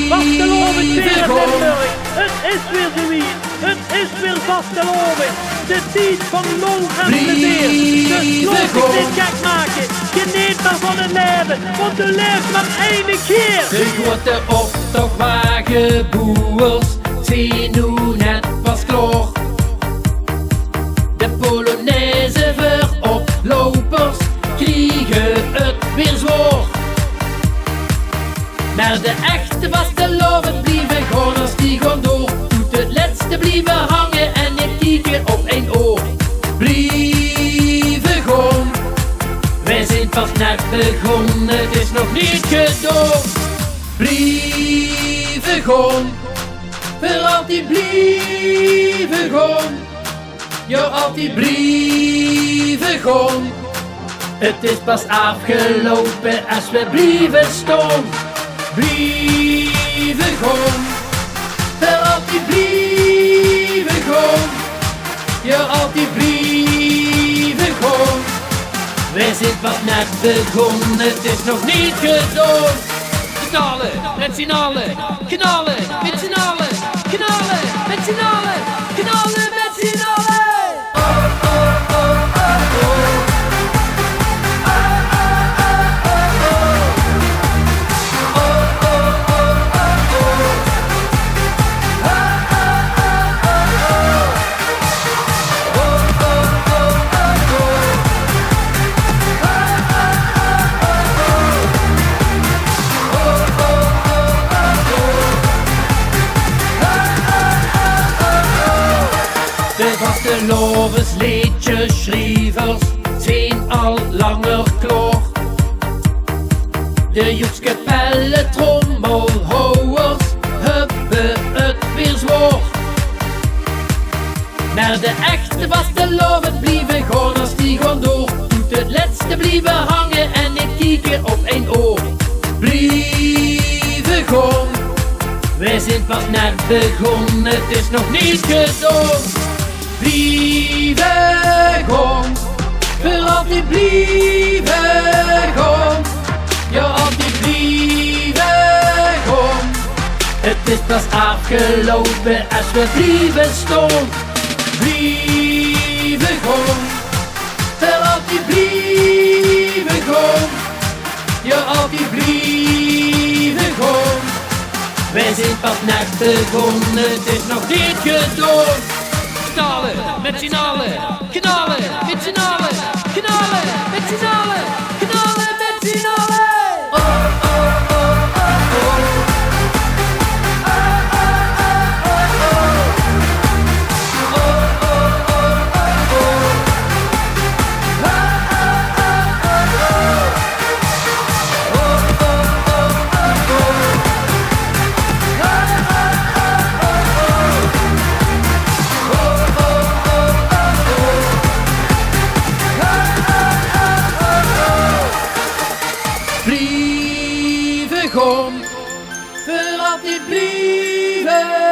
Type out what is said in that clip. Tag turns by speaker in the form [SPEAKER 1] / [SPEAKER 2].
[SPEAKER 1] Vastelovensfeer. Het is weer zoiets. Het is weer vastelovend. De tijd van lol en plezier. Dus laat ik dit gek maken. Geniet maar van het leven, want je leeft maar één keer.
[SPEAKER 2] De grote optochtwagenboers zijn nu net pas klaar. De Polonaise veroplopers krijgen het weer zwaar. Maar de echte vastelovend blijven gaan als die gaan door. Doet het laatste blijven hangen en niet kijken op één oor. Blijven gaan. Wij zijn pas net begonnen, het is nog niet gedaan. Blijven gaan. Voor altijd blijven gaan. Ja, altijd blijven gaan. Het is pas afgelopen als we blijven staan. Blijven gaan. Voor altijd blijven gaan. Ja, altijd blijven gaan. Wij zijn pas net begonnen, het is nog niet gedaan. Knallen, met z'n allen, knallen, met z'n allen, knallen, met z'n allen, knallen, met z'n allen. De vastelovensliedjeschrijvers zijn al langer klaar. De Joekskapelle trommelhouwers hebben het weer zwaar. Maar de echte vastelovend blijven gaan als die gaan door. Doet het laatste blijven hangen en niet kijken op één oor. Blijven gaan. Wij zijn pas net begonnen, het is nog niet gedaan. Blijven gaan, voor altijd blijven gaan. Ja, altijd blijven gaan. Het is pas afgelopen als we blijven staan. Blijven gaan, voor altijd blijven gaan. Ja, altijd blijven gaan. Wij zijn pas net begonnen, het is nog niet gedaan. Knallen, met z'n allen, knallen, met z'n allen, knallen, met z'n allen, knallen, met z'n allen. Blijven gaan, voor altijd blijven